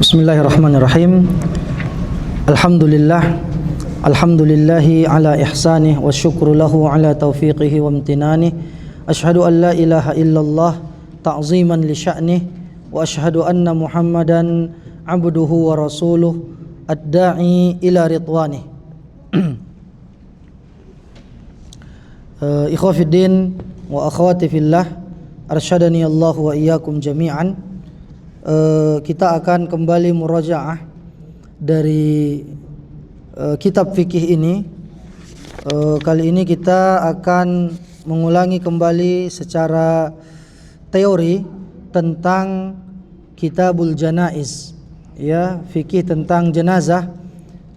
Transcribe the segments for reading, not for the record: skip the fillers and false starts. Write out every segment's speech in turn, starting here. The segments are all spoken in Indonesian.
Bismillahirrahmanirrahim. Alhamdulillahi ala ihsanih wa syukru lahu ala taufiqihi wa amtinanih. Ashhadu an la ilaha illallah ta'ziman li sya'nih wa ashhadu anna Muhammadan abduhu wa rasuluh ad-da'i ila ridwanih. Ikhwa fiddin wa akhwati fillah, arsyadani Allah wa iyyakum jami'an. Kita akan kembali murajaah dari kitab fikih ini. Kali ini kita akan mengulangi kembali secara teori tentang Kitabul Janaiz, ya, fikih tentang jenazah.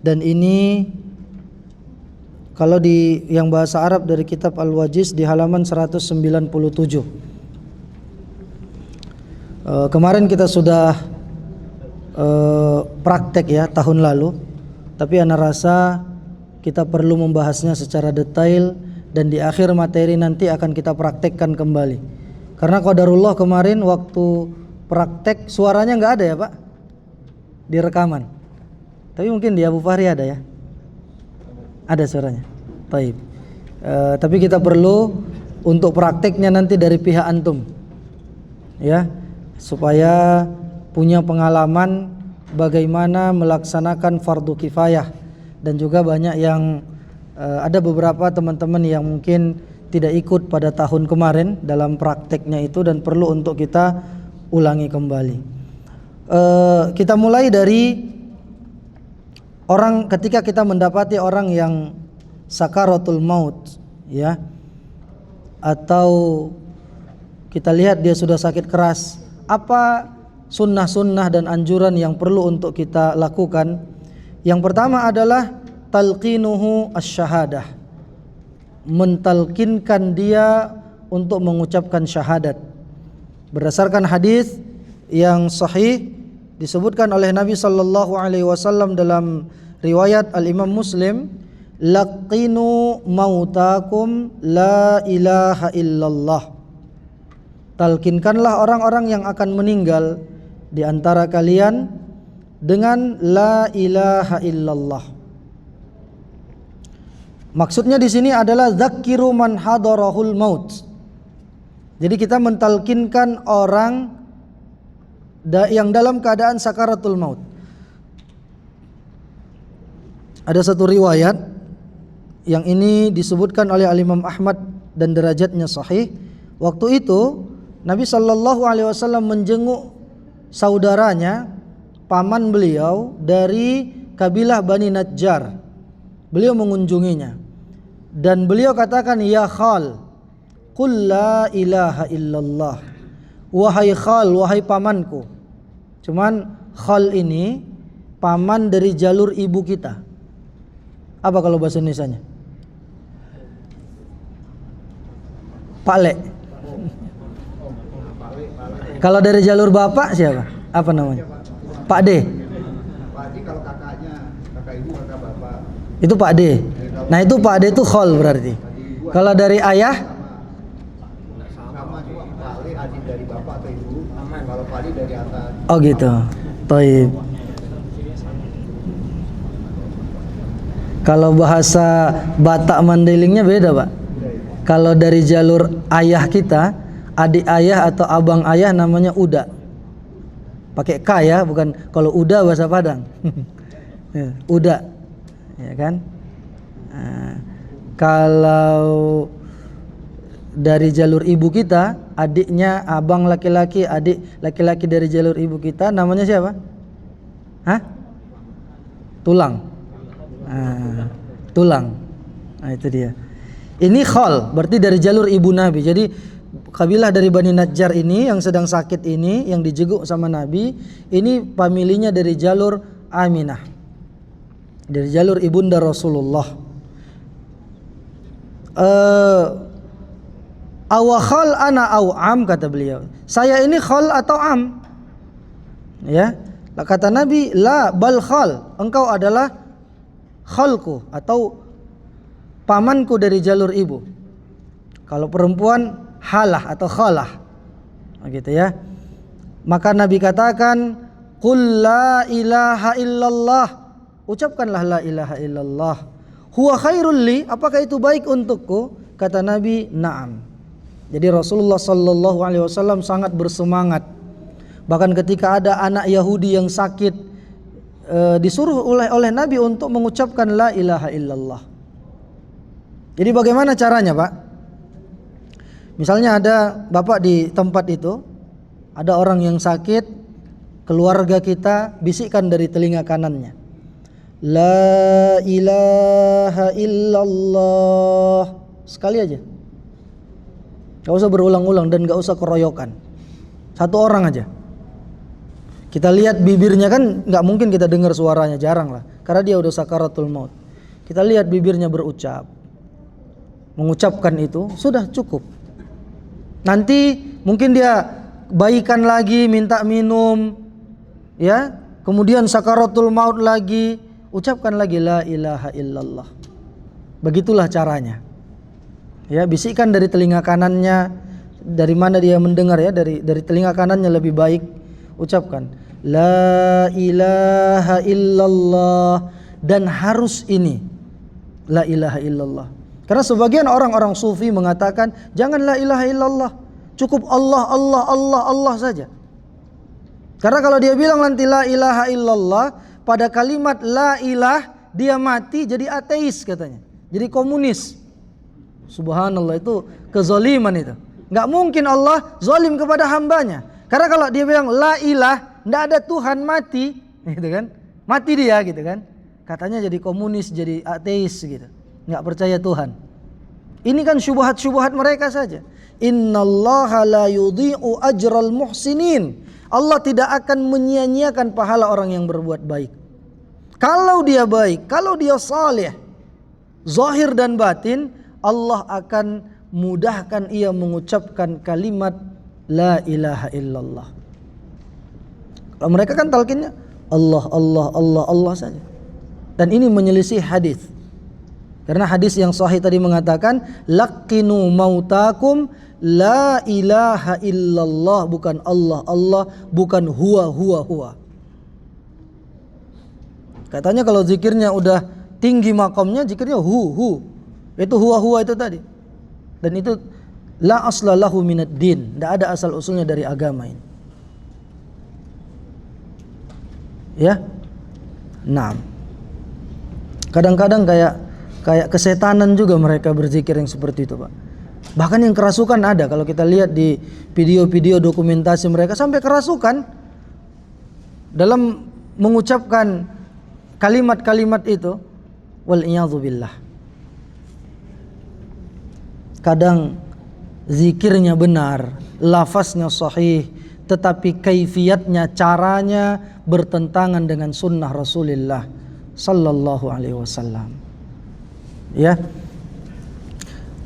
Dan ini kalau di yang bahasa Arab dari kitab Al-Wajiz di halaman 197. Kemarin kita sudah praktek ya tahun lalu, tapi ana rasa kita perlu membahasnya secara detail dan di akhir materi nanti akan kita praktekkan kembali. Karena qadarullah kemarin waktu praktek suaranya nggak ada ya Pak di rekaman, tapi mungkin di Abu Fahri ada ya, ada suaranya. Taib. Tapi kita perlu untuk prakteknya nanti dari pihak antum, ya, supaya punya pengalaman bagaimana melaksanakan fardu kifayah. Dan juga banyak yang ada beberapa teman-teman yang mungkin tidak ikut pada tahun kemarin dalam prakteknya itu dan perlu untuk kita ulangi kembali. Kita mulai dari orang ketika kita mendapati orang yang sakaratul maut, ya, atau kita lihat dia sudah sakit keras. Apa sunnah-sunnah dan anjuran yang perlu untuk kita lakukan? Yang pertama adalah talqinuhu asy-syahadah, mentalkinkan dia untuk mengucapkan syahadat. Berdasarkan hadis yang sahih disebutkan oleh Nabi sallallahu alaihi wasallam dalam riwayat Al-Imam Muslim, laqinu mautakum la ilaha illallah. Talkinkanlah orang-orang yang akan meninggal di antara kalian dengan la ilaha illallah. Maksudnya di sini adalah dzakkiru man hadarahul maut. Jadi kita mentalkinkan orang yang dalam keadaan sakaratul maut. Ada satu riwayat yang ini disebutkan oleh Al-Imam Ahmad dan derajatnya sahih. Waktu itu Nabi sallallahu alaihi wasallam menjenguk saudaranya, paman beliau dari kabilah Bani Najjar. Beliau mengunjunginya dan beliau katakan, ya khal, qul la ilaha illallah. Wahai khal, wahai pamanku. Cuman khal ini paman dari jalur ibu kita. Apa kalau bahasa Indonesianya? Pakle. Kalau dari jalur bapak siapa? Apa namanya? Pak D. Pak D kalau kakaknya, kakak ibu, kakak bapak. Itu Pak D. Nah itu Pak D itu khol berarti. Kalau dari ayah? Sama juga Pak D, adik dari bapak atau ibu. Kalau Pak D dari atas. Oh gitu. Taib. Kalau bahasa Batak Mandailing-nya beda Pak. Kalau dari jalur ayah kita, adik ayah atau abang ayah namanya uda. Pakai K ya, bukan kalau uda bahasa Padang. Uda. Ya kan? Nah, kalau dari jalur ibu kita, adiknya abang laki-laki, adik laki-laki dari jalur ibu kita namanya siapa? Hah? Tulang. Nah, tulang. Nah, itu dia. Ini khol, berarti dari jalur ibu Nabi. Jadi kabilah dari Bani Najjar ini yang sedang sakit ini, yang dijenguk sama Nabi, ini familinya dari jalur Aminah, dari jalur ibunda Rasulullah. Awakhal ana au am, kata beliau. Saya ini khal atau am? Ya, kata Nabi, la bal khal, engkau adalah khalku atau pamanku dari jalur ibu. Kalau perempuan halah atau khalah, gitu ya. Maka Nabi katakan, Qul la ilaha illallah. Ucapkanlah la ilaha illallah. Huwa khairul li, apakah itu baik untukku? Kata Nabi, na'am. Jadi Rasulullah sallallahu alaihi wasallam sangat bersemangat. Bahkan ketika ada anak Yahudi yang sakit, disuruh oleh Nabi untuk mengucapkan la ilaha illallah. Jadi bagaimana caranya, Pak? Misalnya ada Bapak di tempat itu, ada orang yang sakit, keluarga kita bisikkan dari telinga kanannya, la ilaha illallah, sekali aja, gak usah berulang-ulang dan gak usah keroyokan, satu orang aja. Kita lihat bibirnya, kan gak mungkin kita dengar suaranya, jarang lah, karena dia udah sakaratul maut. Kita lihat bibirnya mengucapkan itu, sudah cukup. Nanti mungkin dia baikan lagi, minta minum, ya, kemudian sakaratul maut lagi, ucapkan lagi la ilaha illallah. Begitulah caranya. Ya, bisikkan dari telinga kanannya, dari mana dia mendengar, ya, dari telinga kanannya lebih baik. Ucapkan la ilaha illallah, dan harus ini la ilaha illallah. Karena sebagian orang-orang sufi mengatakan jangan la ilaha illallah, cukup Allah Allah Allah Allah saja. Karena kalau dia bilang nanti la ilaha illallah, pada kalimat la ilah dia mati jadi ateis katanya, jadi komunis. Subhanallah, itu kezaliman itu. Nggak mungkin Allah zalim kepada hambanya. Karena kalau dia bilang la ilah, nggak ada Tuhan, mati, gitu kan? Mati dia, gitu kan? Katanya jadi komunis, jadi ateis, gitu. Nggak percaya Tuhan. Ini kan syubhat-syubhat mereka saja. Innallaha la yudhi'u ajral muhsinin. Allah tidak akan menyia-nyiakan pahala orang yang berbuat baik. Kalau dia baik, kalau dia saleh, zahir dan batin, Allah akan mudahkan ia mengucapkan kalimat la ilaha illallah. Kalau mereka kan talqinnya Allah Allah Allah Allah saja. Dan ini menyelisih hadis. Karena hadis yang sahih tadi mengatakan laqinu mautakum la ilaha illallah, bukan Allah Allah, bukan huwa huwa huwa. Katanya kalau zikirnya udah tinggi makamnya, zikirnya hu. Itu huwa huwa itu tadi. Dan itu la asla lahu minad din, tidak ada asal usulnya dari agama ini. Ya. Nah. Kadang-kadang kayak kesetanan juga mereka berzikir yang seperti itu, Pak. Bahkan yang kerasukan ada, kalau kita lihat di video-video dokumentasi mereka sampai kerasukan dalam mengucapkan kalimat-kalimat itu. Wal iyadzu billah. Kadang zikirnya benar, lafaznya sahih, tetapi kaifiyatnya, caranya bertentangan dengan sunnah Rasulullah sallallahu alaihi wasallam. Ya.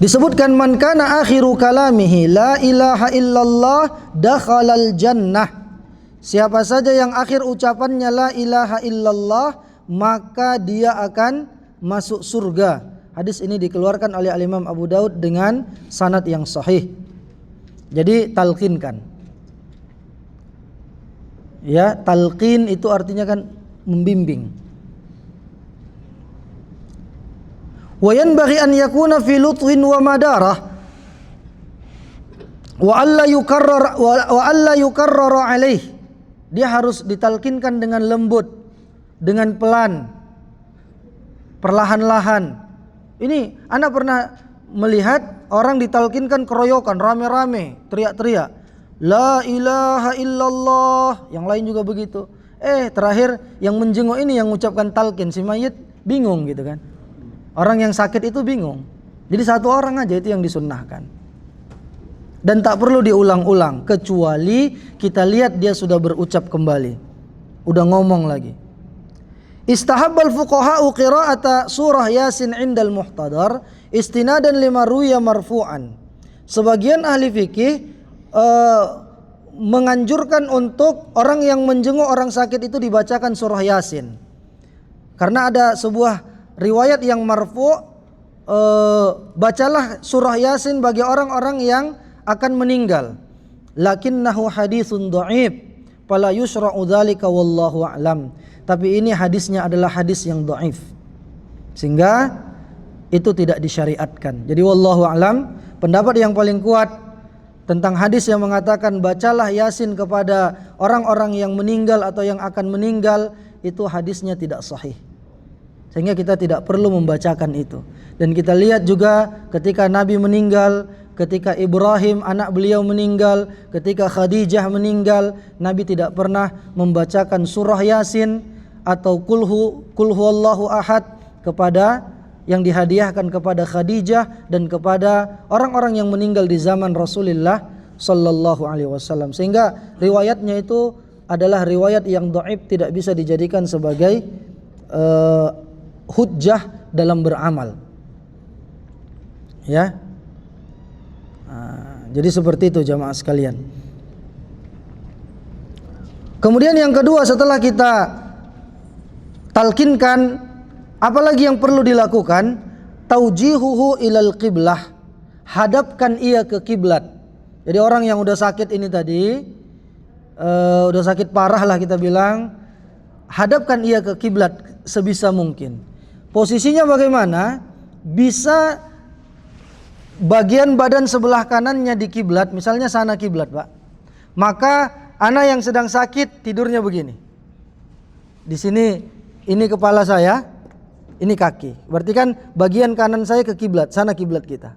Disebutkan man kana akhiru kalamihi la ilaha illallah dakhalal jannah. Siapa saja yang akhir ucapannya la ilaha illallah, maka dia akan masuk surga. Hadis ini dikeluarkan oleh Al-Imam Abu Daud dengan sanad yang sahih. Jadi talqinkan. Ya, talqin itu artinya kan membimbing. Wa yanbaghi an yakuna fi lutfin wa madarah wa alla yukarrar alaih. Dia harus ditalkinkan dengan lembut, dengan pelan, perlahan-lahan. Ini Anda pernah melihat orang ditalkinkan keroyokan, rame-rame, teriak-teriak, la ilaha illallah, yang lain juga begitu. Terakhir yang menjenguk ini yang mengucapkan talqin, si mayit bingung gitu kan. Orang yang sakit itu bingung. Jadi satu orang aja itu yang disunnahkan. Dan tak perlu diulang-ulang, kecuali kita lihat dia sudah berucap kembali, udah ngomong lagi. Istahabbal fuqaha'u qira'ata surah Yasin indal muhtadar istinadan lima ruya marfu'an. Sebagian ahli fikih menganjurkan untuk orang yang menjenguk orang sakit itu dibacakan surah Yasin. Karena ada sebuah riwayat yang marfu', bacalah surah Yasin bagi orang-orang yang akan meninggal. Lakinnahu haditsun dha'if. fala yusra'u dzalika wallahu a'lam. Tapi ini hadisnya adalah hadis yang dhaif, sehingga itu tidak disyariatkan. Jadi wallahu a'lam, pendapat yang paling kuat tentang hadis yang mengatakan bacalah Yasin kepada orang-orang yang meninggal atau yang akan meninggal, itu hadisnya tidak sahih, sehingga kita tidak perlu membacakan itu. Dan kita lihat juga ketika Nabi meninggal, ketika Ibrahim anak beliau meninggal, ketika Khadijah meninggal, Nabi tidak pernah membacakan surah Yasin atau kul huwallahu ahad kepada yang dihadiahkan kepada Khadijah dan kepada orang-orang yang meninggal di zaman Rasulullah sallallahu alaihi wasallam. Sehingga riwayatnya itu adalah riwayat yang dhaif, tidak bisa dijadikan sebagai hujjah dalam beramal. Ya. Jadi seperti itu jamaah sekalian. Kemudian yang kedua, setelah kita talkinkan, apalagi yang perlu dilakukan? Taujihuhu ilal qiblah, hadapkan ia ke kiblat. Jadi orang yang udah sakit ini tadi, udah sakit parah lah kita bilang, hadapkan ia ke kiblat sebisa mungkin. Posisinya bagaimana? Bisa bagian badan sebelah kanannya di kiblat, misalnya sana kiblat, Pak. Maka anak yang sedang sakit tidurnya begini. Di sini ini kepala saya, ini kaki. Berarti kan bagian kanan saya ke kiblat, sana kiblat kita.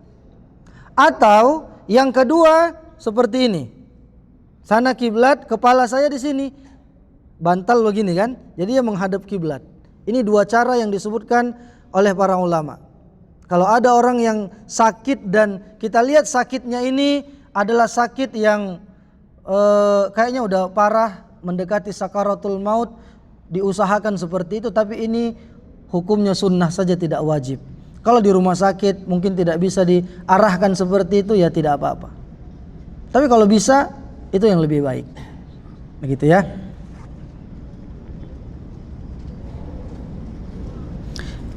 Atau yang kedua seperti ini. Sana kiblat, kepala saya di sini. Bantal begini kan? Jadi dia menghadap kiblat. Ini dua cara yang disebutkan oleh para ulama. Kalau ada orang yang sakit dan kita lihat sakitnya ini adalah sakit yang kayaknya udah parah, mendekati sakaratul maut, diusahakan seperti itu, tapi ini hukumnya sunnah saja, tidak wajib. Kalau di rumah sakit mungkin tidak bisa diarahkan seperti itu, ya tidak apa-apa. Tapi kalau bisa, itu yang lebih baik. Begitu ya.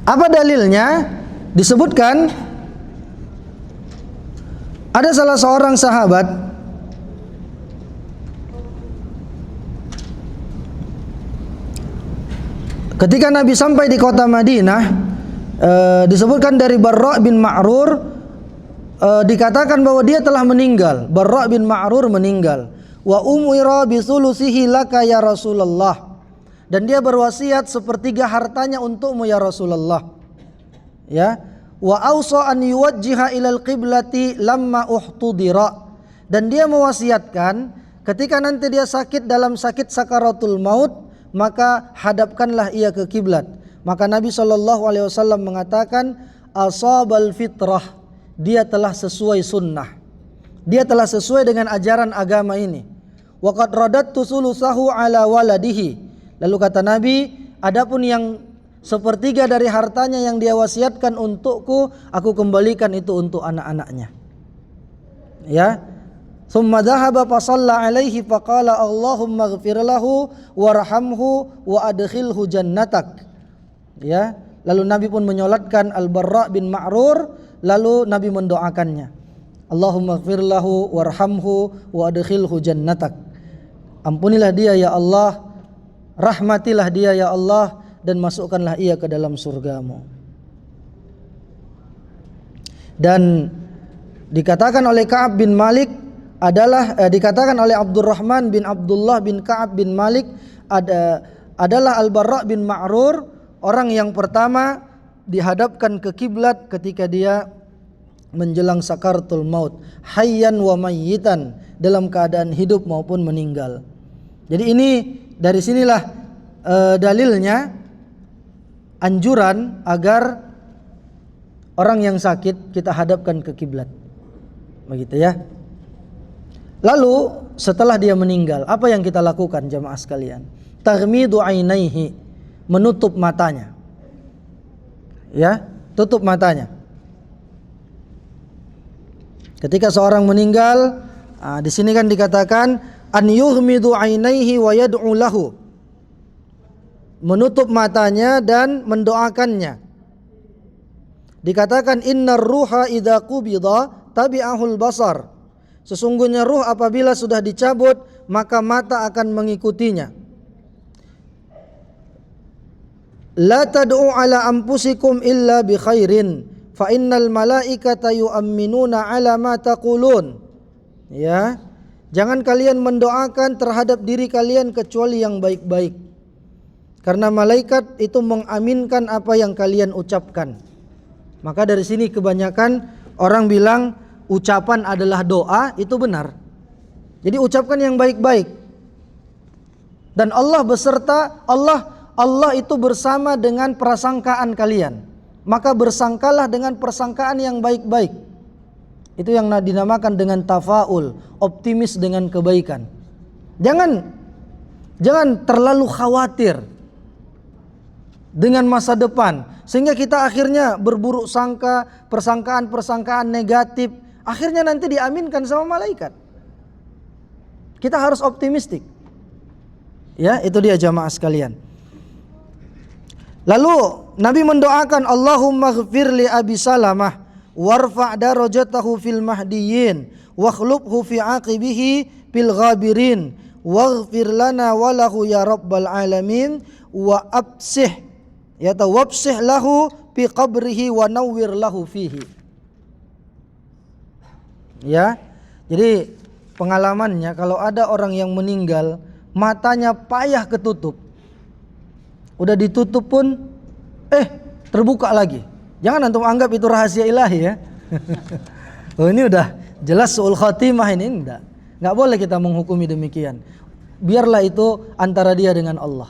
Apa dalilnya? Disebutkan ada salah seorang sahabat ketika Nabi sampai di kota Madinah, disebutkan dari Barra bin Ma'rur, dikatakan bahwa dia telah meninggal. Barra bin Ma'rur meninggal. Wa umira bisulusihi laka ya Rasulullah. Dan dia berwasiat sepertiga hartanya untukmu ya Rasulullah. Ya. Wa ausa an yuwajjiha ilal qiblati lamma uhtudira. Dan dia mewasiatkan ketika nanti dia sakit dalam sakit sakaratul maut, maka hadapkanlah ia ke kiblat. Maka Nabi SAW mengatakan asabal fitrah, dia telah sesuai sunnah, dia telah sesuai dengan ajaran agama ini. Wa qad radattu sulusahu ala waladihi. Lalu kata Nabi, adapun yang sepertiga dari hartanya yang dia wasiatkan untukku, aku kembalikan itu untuk anak-anaknya. Ya. Thumma dhahaba fa shalla alaihi fa qala Allahumma ighfir lahu warhamhu wa adkhilhu jannatak. Ya, lalu Nabi pun menyolatkan Al-Barra bin Ma'rur, lalu Nabi mendoakannya. Allahumma ighfir lahu warhamhu wa adkhilhu jannatak. Ampunilah dia ya Allah, rahmatilah dia ya Allah, dan masukkanlah ia ke dalam surgamu. Dan dikatakan oleh Ka'ab bin Malik dikatakan oleh Abdurrahman bin Abdullah bin Ka'ab bin Malik adalah Al-Barra bin Ma'rur orang yang pertama dihadapkan ke kiblat ketika dia menjelang sakaratul maut, hayyan wa mayyitan, dalam keadaan hidup maupun meninggal. Jadi ini dari sinilah dalilnya anjuran agar orang yang sakit kita hadapkan ke kiblat. Begitu ya. Lalu setelah dia meninggal, apa yang kita lakukan jamaah sekalian? Taghmidu ainaihi, menutup matanya. Ya, tutup matanya. Ketika seorang meninggal, di sini kan dikatakan an yughmidu ainaihi wa yad'u lahu. Menutup matanya dan mendoakannya. Dikatakan innar ruha idza qubida tabi'ahul basar. Sesungguhnya ruh apabila sudah dicabut, maka mata akan mengikutinya. La tad'u ala anfusikum illa bi khairin fa innal malaikata yu'minuna ala ma taqulun. Ya, jangan kalian mendoakan terhadap diri kalian kecuali yang baik-baik, karena malaikat itu mengaminkan apa yang kalian ucapkan. Maka dari sini kebanyakan orang bilang ucapan adalah doa, itu benar. Jadi ucapkan yang baik-baik. Dan Allah beserta, Allah itu bersama dengan prasangkaan kalian. Maka bersangkalah dengan persangkaan yang baik-baik. Itu yang dinamakan dengan tafaul, optimis dengan kebaikan. Jangan terlalu khawatir dengan masa depan, sehingga kita akhirnya berburuk sangka, persangkaan negatif, akhirnya nanti diaminkan sama malaikat. Kita harus optimistik. Ya, itu dia jamaah sekalian. Lalu Nabi mendoakan, Allahumma ghfir li Abi Salamah warfa' darajatahu fil mahdiyyin wakhlubhu fi aqibihi fil ghabirin waghfir lana walahu ya rabbal alamin wa absih wabsih lahu fi qabrihi wa nawwir lahu fihi. Ya, jadi pengalamannya kalau ada orang yang meninggal matanya payah ketutup, udah ditutup pun terbuka lagi, jangan antum anggap itu rahasia ilahi ya. Oh, ini udah jelas su'ul khatimah, ini enggak boleh kita menghukumi demikian. Biarlah itu antara dia dengan Allah.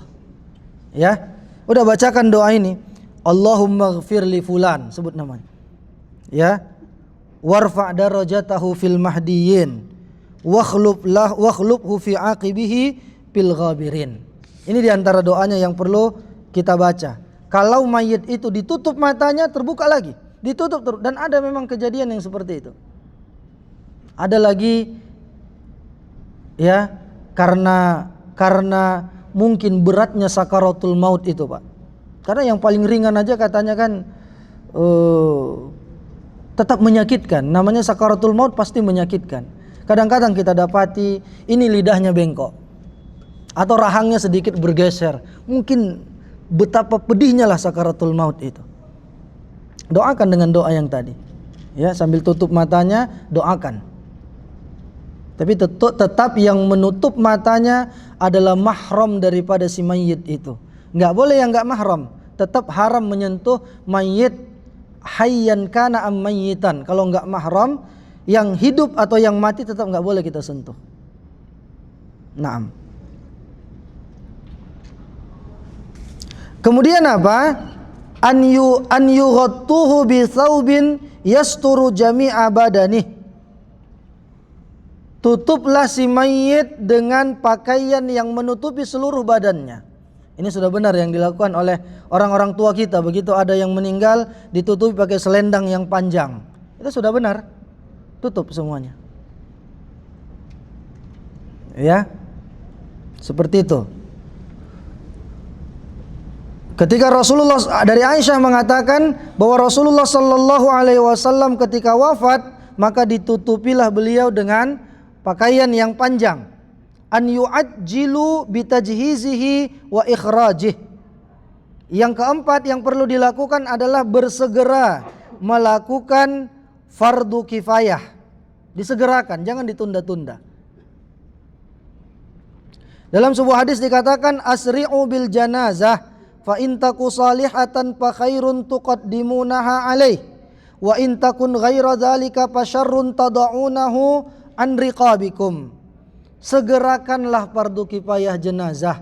Ya, udah bacakan doa ini, Allahumma ghfir li fulan, sebut namanya. Ya, warfa' darajatahu fil mahdiyyin wakhlubhu fi aqibihi fil ghabirin. Ini diantara doanya yang perlu kita baca. Kalau mayit itu ditutup matanya, terbuka lagi, ditutup terus. Dan ada memang kejadian yang seperti itu. Ada lagi, ya, karena mungkin beratnya sakaratul maut itu, Pak. Karena yang paling ringan aja katanya kan tetap menyakitkan. Namanya sakaratul maut pasti menyakitkan. Kadang-kadang kita dapati ini lidahnya bengkok atau rahangnya sedikit bergeser. Mungkin betapa pedihnya lah sakaratul maut itu. Doakan dengan doa yang tadi. Ya, sambil tutup matanya doakan. Tapi tetap yang menutup matanya adalah mahram daripada si mayit itu. Enggak boleh yang enggak mahram. Tetap haram menyentuh mayit hayyan kana am mayyitan. Kalau enggak mahram, yang hidup atau yang mati tetap enggak boleh kita sentuh. Naam. Kemudian apa? An yughattuhu bi thawbin yasturu jami'a badanih. Tutuplah si mayit dengan pakaian yang menutupi seluruh badannya. Ini sudah benar yang dilakukan oleh orang-orang tua kita. Begitu ada yang meninggal ditutupi pakai selendang yang panjang. Itu sudah benar. Tutup semuanya. Ya. Seperti itu. Ketika Rasulullah, dari Aisyah mengatakan bahwa Rasulullah sallallahu alaihi wasallam ketika wafat, maka ditutupilah beliau dengan pakaian yang panjang. An yu'ajjilu bitajhizihi wa ikhrajih. Yang keempat yang perlu dilakukan adalah bersegera melakukan fardu kifayah. Disegerakan, jangan ditunda-tunda. Dalam sebuah hadis dikatakan asri'u bil janazah fa in taku salihatan fa khairun tuqaddimunaha alaih wa in takun ghaira dzalika fa syarrun tad'unahu an riqabikum. Segerakanlah fardu kifayah jenazah.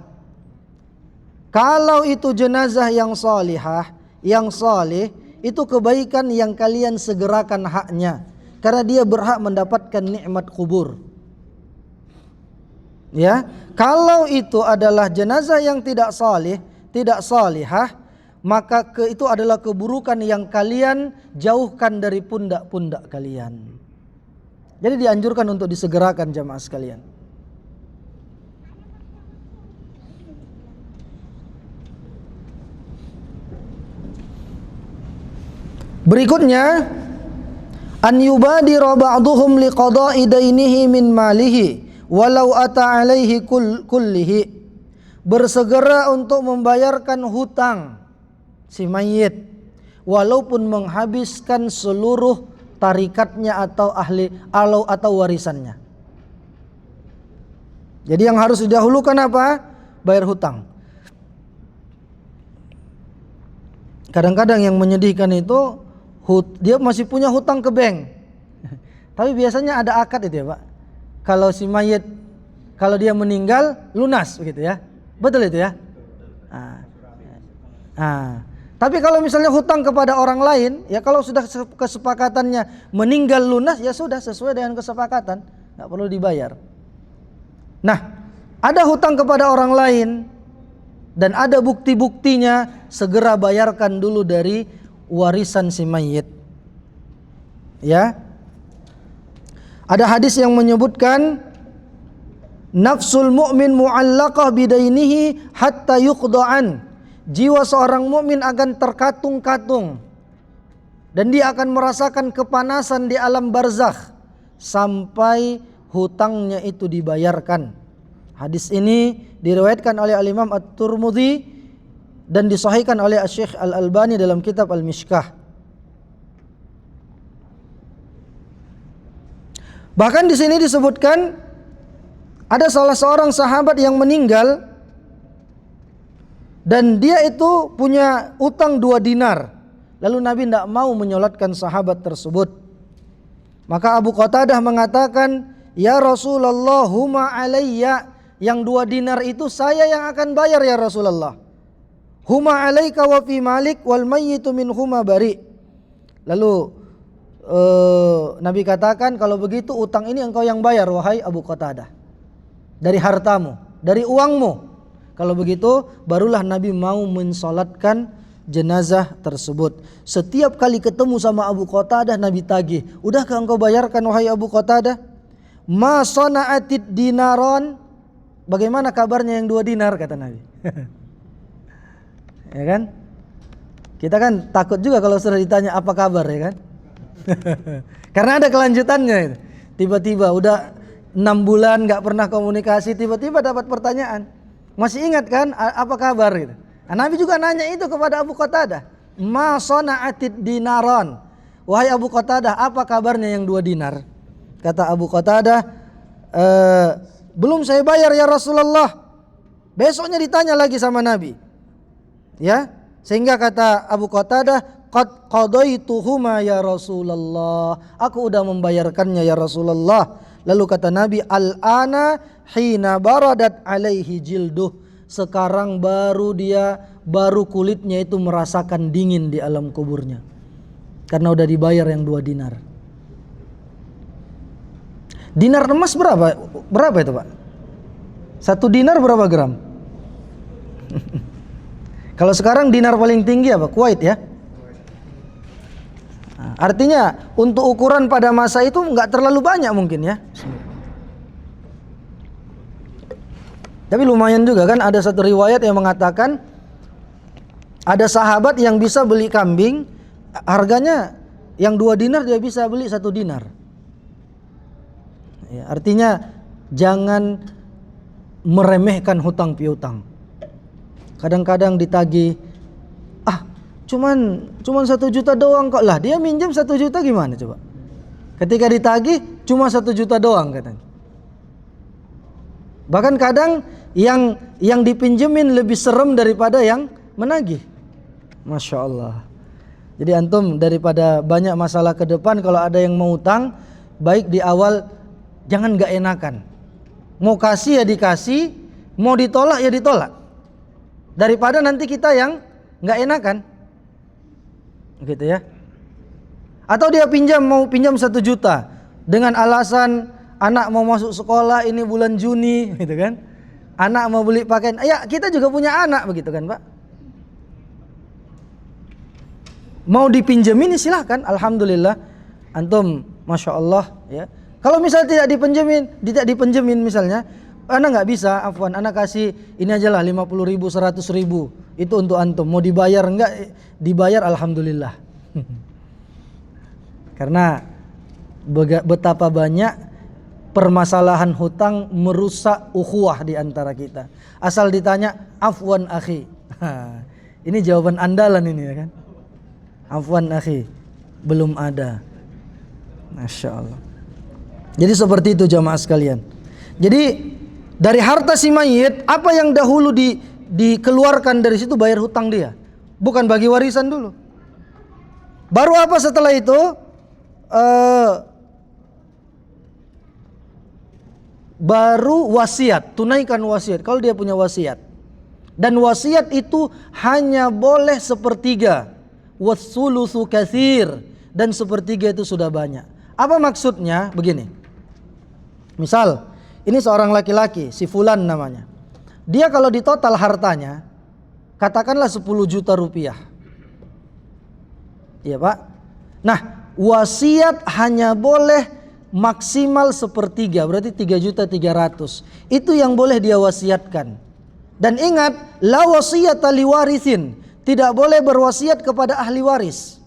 Kalau itu jenazah yang salihah, yang saleh, itu kebaikan yang kalian segerakan haknya, karena dia berhak mendapatkan nikmat kubur. Ya, kalau itu adalah jenazah yang tidak saleh, tidak salihah, maka itu adalah keburukan yang kalian jauhkan dari pundak-pundak kalian. Jadi dianjurkan untuk disegerakan jamaah sekalian. Berikutnya, an yubadira ba'duhum liqada'i dainihi min malihi walau ata alaihi kullihi, bersegera untuk membayarkan hutang si mayit walaupun menghabiskan seluruh tarikatnya atau atau warisannya. Jadi yang harus didahulukan apa? Bayar hutang. Kadang-kadang yang menyedihkan itu dia masih punya hutang ke bank. Tapi biasanya ada akad itu ya Pak. Kalau si mayit, kalau dia meninggal lunas begitu ya. Betul itu ya. Tapi kalau misalnya hutang kepada orang lain, ya kalau sudah kesepakatannya meninggal lunas, ya sudah sesuai dengan kesepakatan, nggak perlu dibayar. Nah, ada hutang kepada orang lain dan ada bukti-buktinya, segera bayarkan dulu dari warisan si mayit. Ya. Ada hadis yang menyebutkan nafsul mu'min mu'allaqah bidainihi hatta yuqda'an. Jiwa seorang mukmin akan terkatung-katung dan dia akan merasakan kepanasan di alam barzakh sampai hutangnya itu dibayarkan. Hadis ini diriwayatkan oleh Al-Imam At-Tirmidzi dan disahihkan oleh Syekh Al-Albani dalam kitab Al-Mishkah. Bahkan di sini disebutkan ada salah seorang sahabat yang meninggal dan dia itu punya utang 2 dinar. Lalu Nabi tidak mau menyolatkan sahabat tersebut. Maka Abu Qatadah mengatakan, "Ya Rasulullah, huma alayya." Yang 2 dinar itu saya yang akan bayar ya Rasulullah. "Huma alayka wa fi malik wal mayyitu min huma bari." Lalu Nabi katakan, kalau begitu utang ini engkau yang bayar wahai Abu Qatadah, dari hartamu, dari uangmu. Kalau begitu barulah Nabi mau mensolatkan jenazah tersebut. Setiap kali ketemu sama Abu Qatadah Nabi tagih, udahkah engkau bayarkan wahai Abu Qatadah? Ma sana'atid dinaron, bagaimana kabarnya yang 2 dinar kata Nabi. Ya kan? Kita kan takut juga kalau sudah ditanya apa kabar, ya kan? Karena ada kelanjutannya. Tiba-tiba udah 6 bulan gak pernah komunikasi, tiba-tiba dapat pertanyaan, masih ingat kan apa kabar gitu. Nah, Nabi juga nanya itu kepada Abu Qatadah, ma sana'atid dinaron, wahai Abu Qatadah, apa kabarnya yang 2 dinar? Kata Abu Qatadah, belum saya bayar ya Rasulullah. Besoknya ditanya lagi sama Nabi, ya, sehingga kata Abu Qatadah, qad qadaituhuma ya Rasulullah, aku udah membayarkannya ya Rasulullah. Lalu kata Nabi, al-ana hina baradat alaihi jilduh, sekarang baru kulitnya itu merasakan dingin di alam kuburnya, karena udah dibayar yang 2 dinar. Dinar emas berapa itu Pak? 1 dinar berapa gram? Kalau sekarang dinar paling tinggi apa? Kuwait ya. Artinya untuk ukuran pada masa itu nggak terlalu banyak mungkin ya. Tapi lumayan juga kan, ada satu riwayat yang mengatakan ada sahabat yang bisa beli kambing harganya yang 2 dinar dia bisa beli 1 dinar. Ya, artinya jangan meremehkan hutang piutang. Kadang-kadang ditagih, cuman 1 juta doang kok, lah dia minjem 1 juta gimana coba? Ketika ditagih cuma 1 juta doang katanya. Bahkan kadang yang dipinjemin lebih serem daripada yang menagih. Masya Allah. Jadi antum daripada banyak masalah ke depan, kalau ada yang mau utang, baik di awal jangan gak enakan. Mau kasih ya dikasih, mau ditolak ya ditolak, daripada nanti kita yang gak enakan, gitu ya. Atau dia mau pinjam 1 juta dengan alasan anak mau masuk sekolah ini bulan Juni, gitu kan. Anak mau beli pakaian, ya kita juga punya anak begitu kan Pak. Mau dipinjemin silahkan, alhamdulillah. Antum Masya Allah ya. Kalau misalnya tidak dipinjemin misalnya, anak nggak bisa, afwan, anak kasih ini aja lah 50.000, 100.000, itu untuk antum. Mau dibayar enggak? Dibayar alhamdulillah. Karena betapa banyak permasalahan hutang merusak ukhuwah di antara kita. Asal ditanya, afwan akhi. Ini jawaban andalan ini ya kan. Afwan akhi, belum ada. Masya Allah. Jadi seperti itu jamaah sekalian. Jadi dari harta si mayit, apa yang dahulu dikeluarkan dari situ bayar hutang dia, bukan bagi warisan dulu. Baru apa setelah itu? Baru wasiat, tunaikan wasiat kalau dia punya wasiat. Dan wasiat itu hanya boleh sepertiga. Wassulusu katsir, dan sepertiga itu sudah banyak. Apa maksudnya? Begini. Misal, ini seorang laki-laki, si fulan namanya. Dia kalau di total hartanya, katakanlah 10 juta rupiah. Iya Pak. Nah, wasiat hanya boleh maksimal sepertiga, berarti 3.300.000. Itu yang boleh dia wasiatkan. Dan ingat, la wasiyata liwarithin, tidak boleh berwasiat kepada ahli waris.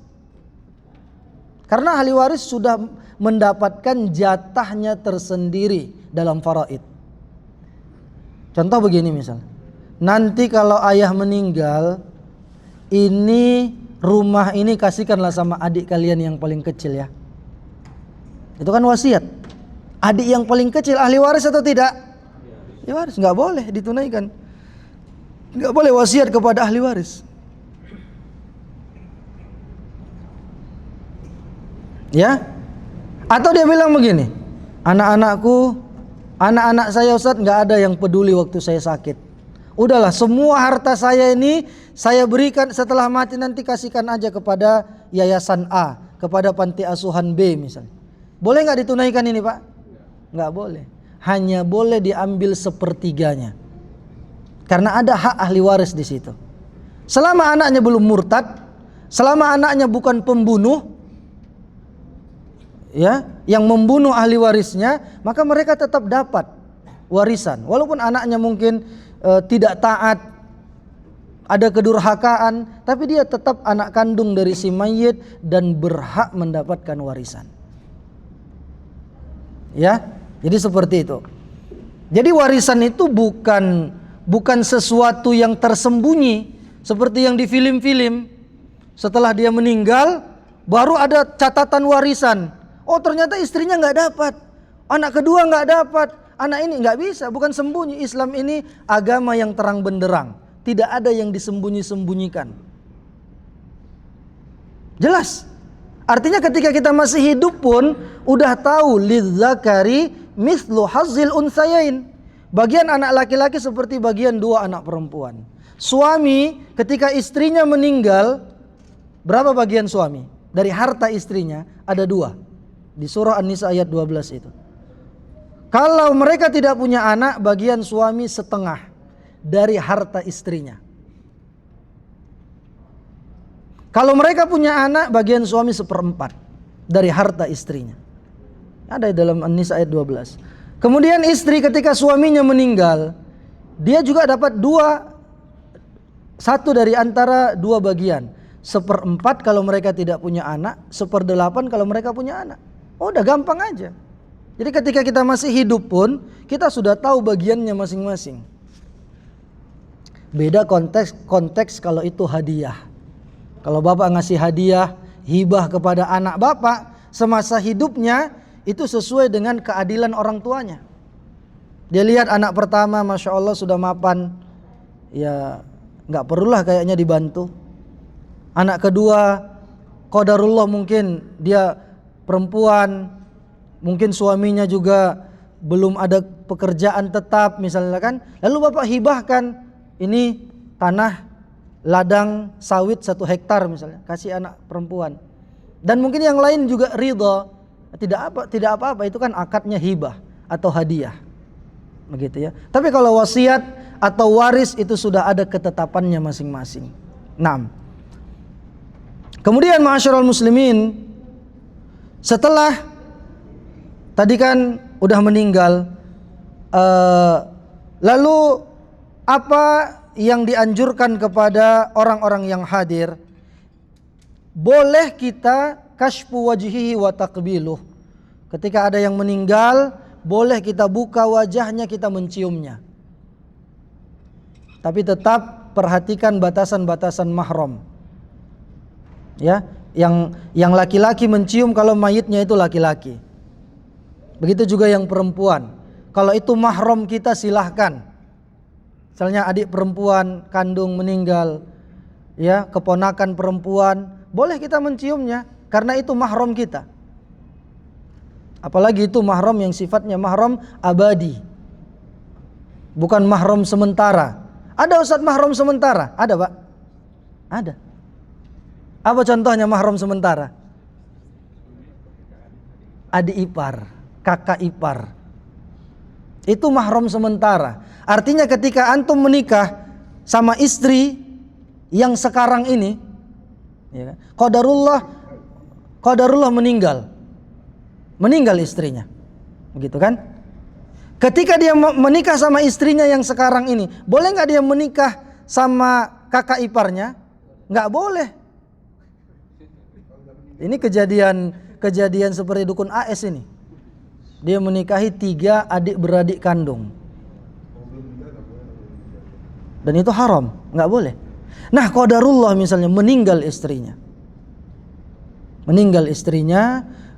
Karena ahli waris sudah mendapatkan jatahnya tersendiri dalam faraid. Contoh begini misal, nanti kalau ayah meninggal, ini rumah ini kasihkanlah sama adik kalian yang paling kecil ya. Itu kan wasiat. Adik yang paling kecil ahli waris atau tidak? Ahli waris, nggak boleh ditunaikan. Nggak boleh wasiat kepada ahli waris. Ya? Atau dia bilang begini, anak-anak saya Ustaz nggak ada yang peduli waktu saya sakit. Udahlah, semua harta saya ini saya berikan setelah mati, nanti kasihkan aja kepada yayasan A, kepada panti asuhan B misalnya. Boleh nggak ditunaikan ini Pak? Nggak boleh. Hanya boleh diambil sepertiganya. Karena ada hak ahli waris di situ. Selama anaknya belum murtad, selama anaknya bukan pembunuh, ya, yang membunuh ahli warisnya, maka mereka tetap dapat warisan. Walaupun anaknya mungkin tidak taat, ada kedurhakaan, tapi dia tetap anak kandung dari si mayit dan berhak mendapatkan warisan. Ya, jadi seperti itu. Jadi warisan itu bukan sesuatu yang tersembunyi seperti yang di film-film. Setelah dia meninggal, baru ada catatan warisan. Oh ternyata istrinya nggak dapat, anak kedua nggak dapat, anak ini nggak bisa. Bukan sembunyi. Islam ini agama yang terang benderang, tidak ada yang disembunyi-sembunyikan. Jelas. Artinya ketika kita masih hidup pun udah tahu lidzakari mithlu hazzil unsayain. Bagian anak laki-laki seperti bagian dua anak perempuan. Suami ketika istrinya meninggal, berapa bagian suami? Dari harta istrinya ada 2. Di surah An-Nisa ayat 12 itu. Kalau mereka tidak punya anak, bagian suami setengah dari harta istrinya. Kalau mereka punya anak, bagian suami 1/4 dari harta istrinya. Ada dalam An-Nisa ayat 12. Kemudian istri ketika suaminya meninggal, dia juga dapat 1 dari antara 2 bagian. 1/4 kalau mereka tidak punya anak, 1/8 kalau mereka punya anak. Oh, udah gampang aja. Jadi ketika kita masih hidup pun, kita sudah tahu bagiannya masing-masing. Beda konteks kalau itu hadiah. Kalau bapak ngasih hadiah, hibah kepada anak bapak, semasa hidupnya, itu sesuai dengan keadilan orang tuanya. Dia lihat anak pertama, Masya Allah sudah mapan, ya gak perlulah kayaknya dibantu. Anak kedua, qadarullah mungkin dia perempuan, mungkin suaminya juga belum ada pekerjaan tetap misalnya kan. Lalu bapak hibahkan ini tanah ladang sawit 1 hektar misalnya, kasih anak perempuan. Dan mungkin yang lain juga ridha, tidak apa-apa, itu kan akadnya hibah atau hadiah. Begitu ya. Tapi kalau wasiat atau waris itu sudah ada ketetapannya masing-masing. 6. Kemudian ma'asyiral muslimin, setelah tadi kan udah meninggal, lalu apa yang dianjurkan kepada orang-orang yang hadir? Boleh kita kashfu wajhihi wa taqbiluh. Ketika ada yang meninggal, boleh kita buka wajahnya, kita menciumnya. Tapi tetap perhatikan batasan-batasan mahram. Ya, yang laki-laki mencium kalau mayitnya itu laki-laki. Begitu juga yang perempuan. Kalau itu mahram kita silahkan. Misalnya adik perempuan kandung meninggal, ya, keponakan perempuan, boleh kita menciumnya karena itu mahram kita. Apalagi itu mahram yang sifatnya mahram abadi, bukan mahram sementara. Ada Ustaz mahram sementara? Ada Pak? Ada. Apa contohnya mahram sementara? Adik ipar, kakak ipar. Itu mahram sementara. Artinya ketika antum menikah sama istri yang sekarang ini, ya, qadarullah meninggal istrinya, begitu kan? Ketika dia menikah sama istrinya yang sekarang ini, boleh nggak dia menikah sama kakak iparnya? Nggak boleh. Ini kejadian seperti dukun AS ini. Dia menikahi 3 adik beradik kandung. Dan itu haram, nggak boleh. Nah, qadarullah misalnya meninggal istrinya,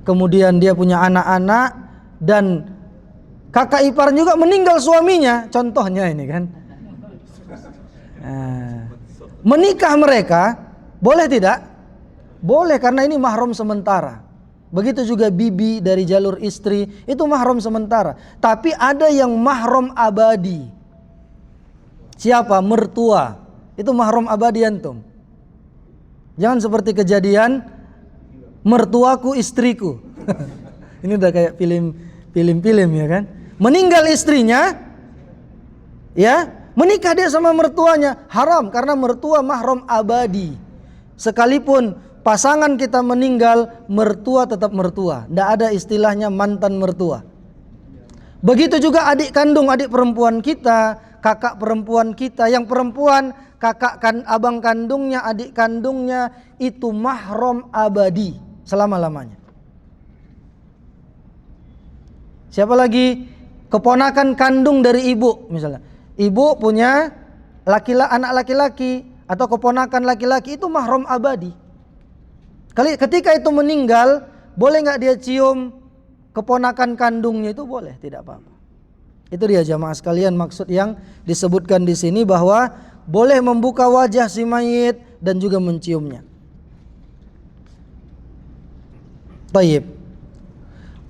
kemudian dia punya anak-anak dan kakak ipar juga meninggal suaminya, contohnya ini kan. Nah, menikah mereka boleh tidak? Boleh, karena ini mahram sementara. Begitu juga bibi dari jalur istri, itu mahram sementara. Tapi ada yang mahram abadi. Siapa? Mertua. Itu mahram abadi antum. Jangan seperti kejadian mertuaku istriku. Ini udah kayak film ya kan. Meninggal istrinya, ya, menikah dia sama mertuanya, haram karena mertua mahram abadi. Sekalipun pasangan kita meninggal, mertua tetap mertua. Tidak ada istilahnya mantan mertua. Begitu juga adik kandung, adik perempuan kita, kakak perempuan kita. Yang perempuan, abang kandungnya, adik kandungnya, itu mahram abadi selama-lamanya. Siapa lagi? Keponakan kandung dari ibu misalnya. Ibu punya anak laki-laki atau keponakan laki-laki, itu mahram abadi. Ketika itu meninggal, boleh nggak dia cium keponakan kandungnya? Itu boleh, tidak apa-apa. Itu dia jamaah sekalian maksud yang disebutkan di sini, bahwa boleh membuka wajah si mayit dan juga menciumnya. Tayyib.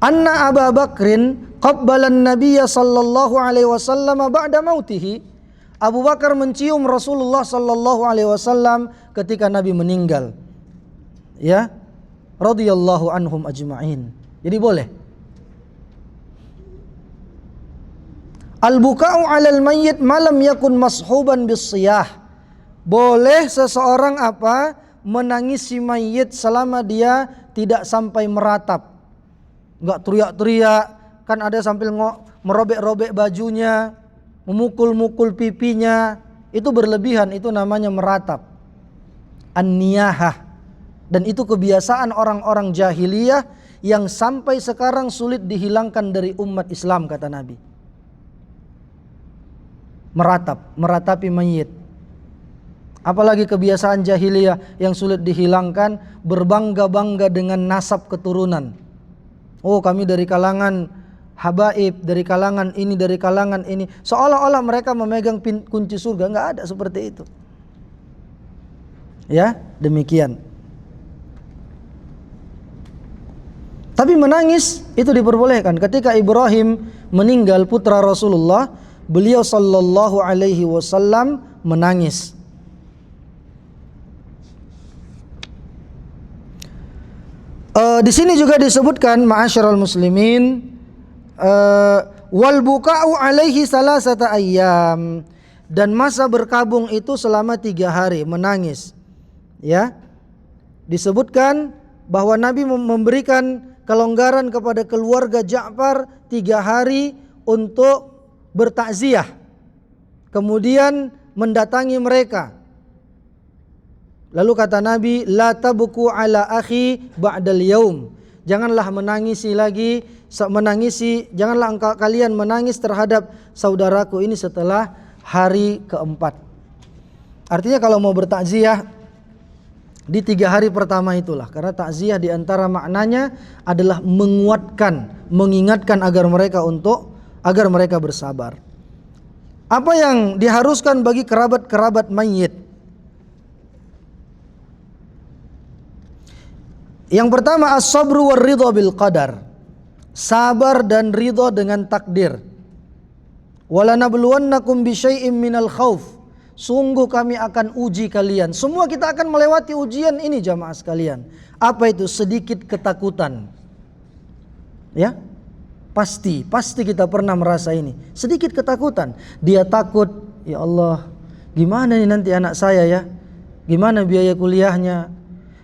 Anna Abu Bakrin qabbalan Nabiyya sallallahu alaihi wasallam ba'da mautihi. Abu Bakar mencium Rasulullah sallallahu alaihi wasallam ketika Nabi meninggal. Ya, radhiyallahu anhum ajma'in. Jadi boleh. Al-buka'u 'alal mayyit malam yakun mashuban bis-siyah. Boleh seseorang menangisi mayit selama dia tidak sampai meratap. Enggak teriak-teriak, kan ada sambil merobek-robek bajunya, memukul-mukul pipinya. Itu berlebihan, itu namanya meratap. An-niyahah. Dan itu kebiasaan orang-orang jahiliyah yang sampai sekarang sulit dihilangkan dari umat Islam, kata Nabi. Meratapi mayit. Apalagi kebiasaan jahiliyah yang sulit dihilangkan, berbangga-bangga dengan nasab keturunan. Oh, kami dari kalangan habaib, dari kalangan ini, dari kalangan ini. Seolah-olah mereka memegang kunci surga. Enggak ada seperti itu. Ya, demikian. Tapi menangis itu diperbolehkan. Ketika Ibrahim meninggal, putra Rasulullah, beliau sallallahu alaihi wasallam menangis. Di sini juga disebutkan, ma'asyiral muslimin, wal buka'u alaihi salasata ayyam, dan masa berkabung itu selama 3 hari, menangis. Ya, disebutkan bahwa Nabi memberikan kelonggaran kepada keluarga Ja'far 3 hari untuk bertakziah, kemudian mendatangi mereka. Lalu kata Nabi, la tabku ala akhi ba'dal yaum, janganlah janganlah kalian menangis terhadap saudaraku ini setelah hari keempat. Artinya kalau mau bertakziah di 3 hari pertama itulah, karena takziah di antara maknanya adalah menguatkan, mengingatkan agar mereka bersabar. Apa yang diharuskan bagi kerabat-kerabat mayit? Yang pertama, as-sabru war-ridha bil qadar. Sabar dan ridha dengan takdir. Walanabluwannakum bisyai'im minal khauf. Sungguh kami akan uji kalian. Semua kita akan melewati ujian ini jamaah sekalian. Apa itu? Sedikit ketakutan. Ya? Pasti kita pernah merasa ini. Sedikit ketakutan. Dia takut, ya Allah, gimana nih nanti anak saya ya? Gimana biaya kuliahnya?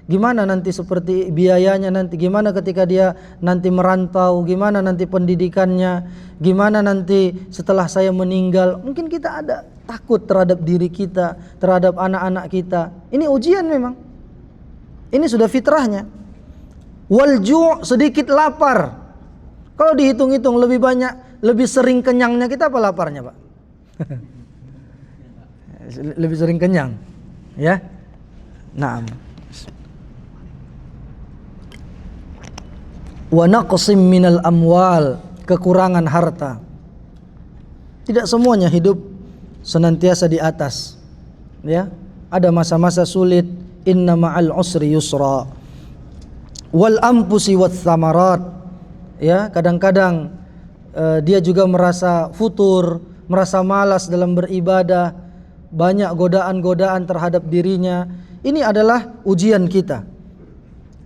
Gimana nanti seperti biayanya nanti? Gimana ketika dia nanti merantau? Gimana nanti pendidikannya? Gimana nanti setelah saya meninggal? Mungkin kita ada takut terhadap diri kita, terhadap anak-anak kita. Ini ujian memang. Ini sudah fitrahnya. Wal ju', sedikit lapar. Kalau dihitung-hitung lebih banyak, lebih sering kenyangnya kita apa laparnya, Pak? Lebih sering kenyang. Ya. Naam. Wa naqsim minal amwal, kekurangan harta. Tidak semuanya hidup senantiasa di atas. Ya, ada masa-masa sulit. Inna ma'al usri yusra. Wal anfusi wath thamarat. Ya, kadang-kadang dia juga merasa futur, merasa malas dalam beribadah, banyak godaan-godaan terhadap dirinya. Ini adalah ujian kita.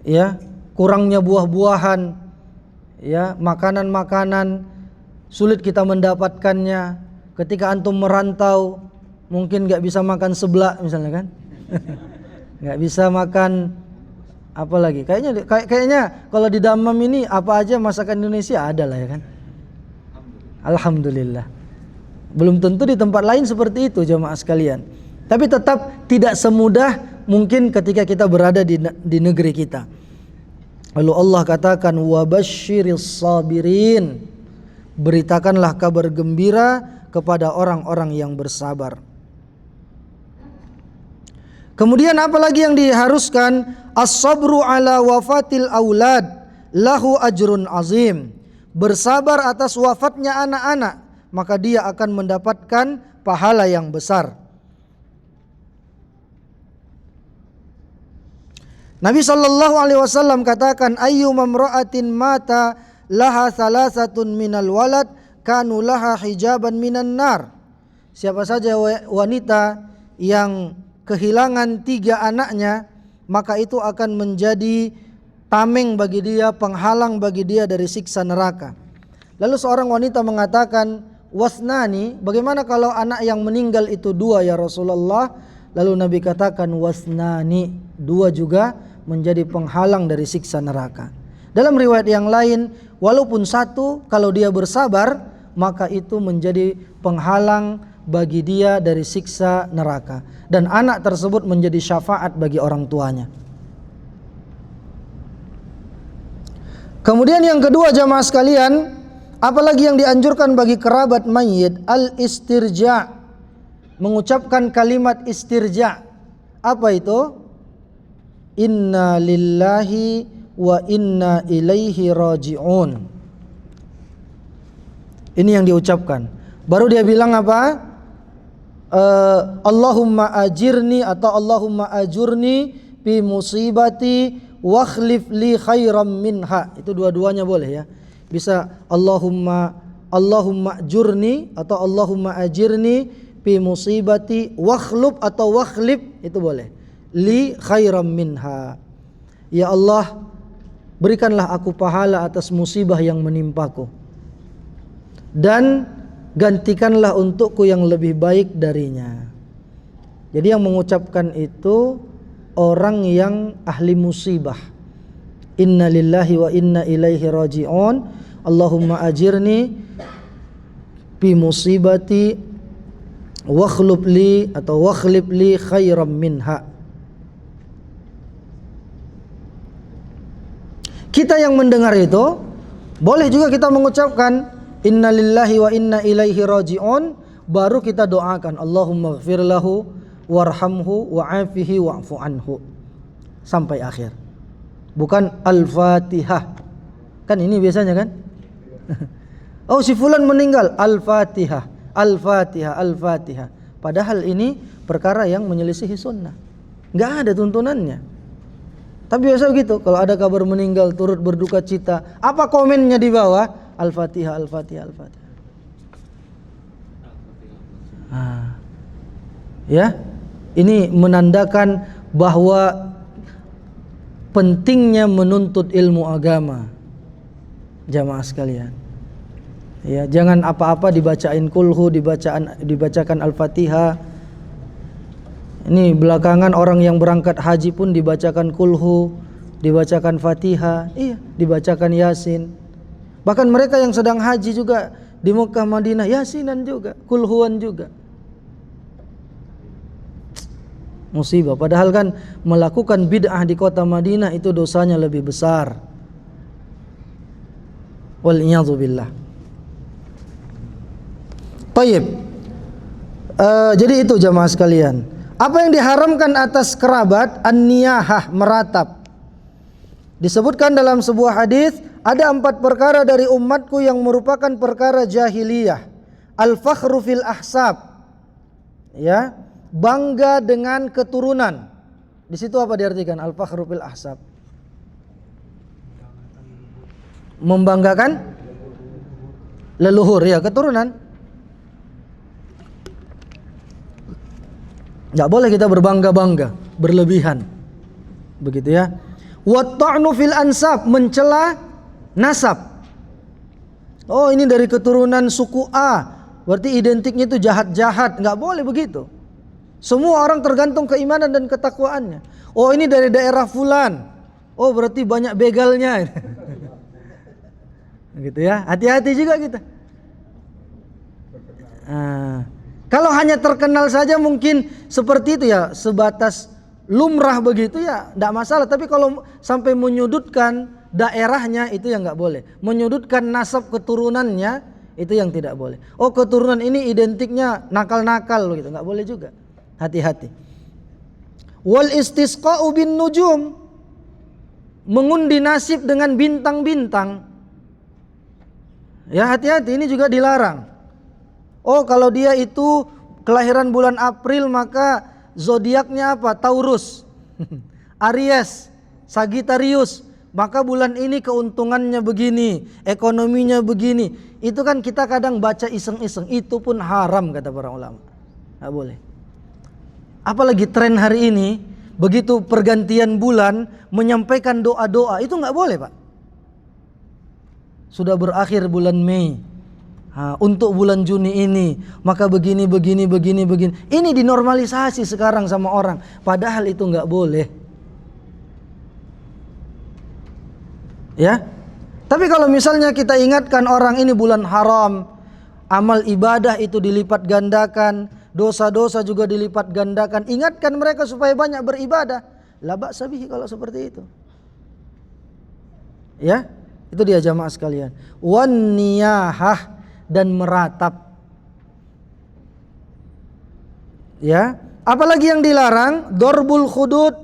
Ya, kurangnya buah-buahan, ya, makanan-makanan sulit kita mendapatkannya. Ketika antum merantau, mungkin nggak bisa makan seblak misalnya kan, nggak bisa makan apa lagi. Kayaknya kalau di Dammam ini apa aja masakan Indonesia ada lah ya kan. Alhamdulillah. Belum tentu di tempat lain seperti itu jamaah sekalian. Tapi tetap tidak semudah mungkin ketika kita berada di negeri kita. Lalu Allah katakan wabasyiris sabirin, beritakanlah kabar gembira kepada orang-orang yang bersabar. Kemudian apa lagi yang diharuskan? As-sabru ala wafatil aulad lahu ajrun azim. Bersabar atas wafatnya anak-anak, maka dia akan mendapatkan pahala yang besar. Nabi SAW katakan, ayyuma imra'atin mata laha thalathatun minal walad kanu laha hijaban minan nar. Siapa saja wanita yang kehilangan 3 anaknya, maka itu akan menjadi tameng bagi dia, penghalang bagi dia dari siksa neraka. Lalu seorang wanita mengatakan, wasnani, bagaimana kalau anak yang meninggal itu 2 ya Rasulullah? Lalu Nabi katakan, wasnani, 2 juga menjadi penghalang dari siksa neraka. Dalam riwayat yang lain, walaupun 1, kalau dia bersabar, maka itu menjadi penghalang bagi dia dari siksa neraka. Dan anak tersebut menjadi syafaat bagi orang tuanya. Kemudian yang kedua jamaah sekalian, apalagi yang dianjurkan bagi kerabat mayit? Al-istirja, mengucapkan kalimat istirja. Apa itu? Inna lillahi wa inna ilaihi raji'un. Ini yang diucapkan. Baru dia bilang apa? Allahumma ajirni atau Allahumma ajurni fi musibati wakhlif li khairam minha. Itu dua-duanya boleh ya. Bisa Allahumma ajurni atau Allahumma ajirni fi musibati wakhlub atau wakhlif, itu boleh. Li khairam minha. Ya Allah, berikanlah aku pahala atas musibah yang menimpaku, dan gantikanlah untukku yang lebih baik darinya. Jadi yang mengucapkan itu orang yang ahli musibah. Inna lillahi wa inna ilaihi raji'un. Allahumma ajirni bi musibati wakhlub li atau wakhlib li khairam minha. kita yang mendengar itu boleh juga kita mengucapkan innalillahi wa inna ilaihi raji'un, baru kita doakan Allahumma ighfir lahu warhamhu wa'afihi wa'fu anhu sampai akhir. Bukan Al-Fatihah. Kan ini biasanya kan? Oh, si fulan meninggal, Al-Fatihah, Al-Fatihah, Al-Fatihah. Padahal ini perkara yang menyelisihi sunnah. Enggak ada tuntunannya. Tapi biasa begitu, kalau ada kabar meninggal turut berduka cita, apa komennya di bawah? Al-Fatihah, Al-Fatihah, Al-Fatihah. Ya, ini menandakan bahwa pentingnya menuntut ilmu agama, jamaah sekalian. Ya, jangan apa-apa dibacain kulhu, dibacakan Al-Fatihah. Ini belakangan orang yang berangkat haji pun dibacakan kulhu, dibacakan Fatihah, iya, dibacakan Yasin. Bahkan mereka yang sedang haji juga di Mekah Madinah Yasinan juga, kulhuan juga. Musibah, padahal kan melakukan bid'ah di kota Madinah itu dosanya lebih besar. Wal'iyadzubillah. Tayyib. Jadi itu jamaah sekalian. Apa yang diharamkan atas kerabat? An-niyahah, meratap. Disebutkan dalam sebuah hadis, ada 4 perkara dari umatku yang merupakan perkara jahiliyah. Al-fakhru fil ahsab. Ya, bangga dengan keturunan. Di situ apa diartikan al-fakhru fil ahsab? Membanggakan leluhur, ya, keturunan. Enggak boleh kita berbangga-bangga, berlebihan. Begitu ya. Wa ta'nu fil ansab, mencela nasab. Oh, ini dari keturunan suku A, berarti identiknya itu jahat-jahat. Enggak boleh begitu. Semua orang tergantung keimanan dan ketakwaannya. Oh, ini dari daerah fulan. Oh, berarti banyak begalnya. Gitu ya. Hati-hati juga kita. Kalau hanya terkenal saja mungkin seperti itu ya, sebatas lumrah begitu ya, tidak masalah. Tapi kalau sampai menyudutkan daerahnya, itu yang nggak boleh. Menyudutkan nasab keturunannya, itu yang tidak boleh. Oh, keturunan ini identiknya nakal-nakal gitu, nggak boleh juga. Hati-hati. Wal istisqa'u bin nujum, mengundi nasib dengan bintang-bintang. Ya, hati-hati, ini juga dilarang. Oh, kalau dia itu kelahiran bulan April, maka zodiaknya apa? Taurus, Aries, Sagittarius. Maka bulan ini keuntungannya begini, ekonominya begini. Itu kan kita kadang baca iseng-iseng. Itu pun haram kata para ulama. Nggak boleh. Apalagi tren hari ini, begitu pergantian bulan menyampaikan doa-doa, itu nggak boleh, Pak. Sudah berakhir bulan Mei. Untuk bulan Juni ini, maka begini. Ini dinormalisasi sekarang sama orang. Padahal itu nggak boleh. Ya. Tapi kalau misalnya kita ingatkan orang ini bulan haram, amal ibadah itu dilipat gandakan, dosa-dosa juga dilipat gandakan. Ingatkan mereka supaya banyak beribadah. La ba'sa bihi kalau seperti itu. Ya, itu dia jamaah sekalian. Wan niyahah, dan meratap. Ya, apalagi yang dilarang? Dorbul khudud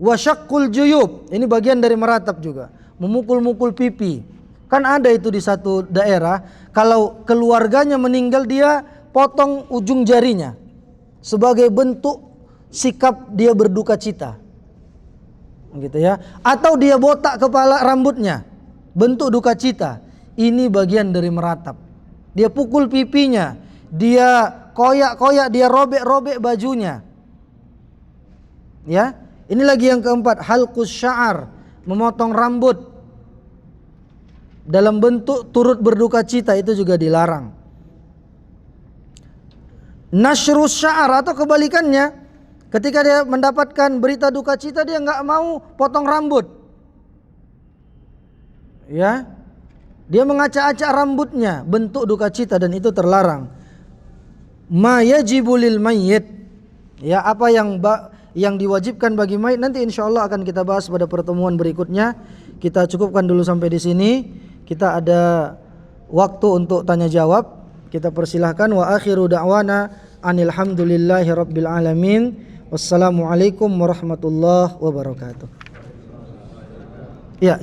wa syaqqul juyub. Ini bagian dari meratap juga. Memukul-mukul pipi. Kan ada itu di satu daerah, kalau keluarganya meninggal dia potong ujung jarinya sebagai bentuk sikap dia berduka cita. Gitu ya. Atau dia botak kepala rambutnya, bentuk duka cita. Ini bagian dari meratap. Dia pukul pipinya, dia koyak-koyak, dia robek-robek bajunya. Ya, ini lagi yang keempat, halqus sya'ar, memotong rambut dalam bentuk turut berduka cita, itu juga dilarang. Nashrus sya'ar, atau kebalikannya, ketika dia mendapatkan berita duka cita, dia nggak mau potong rambut. Ya, dia mengacak-acak rambutnya, bentuk duka cita, dan itu terlarang. Ma yajibu lil mayyit, ya, apa yang diwajibkan bagi mayit, nanti insyaallah akan kita bahas pada pertemuan berikutnya. kita cukupkan dulu sampai di sini. Kita ada waktu untuk tanya jawab. Kita persilahkan. Wa akhiru da'wana anil hamdulillahi rabbil alamin. Wassalamualaikum warahmatullahi wabarakatuh. Ya.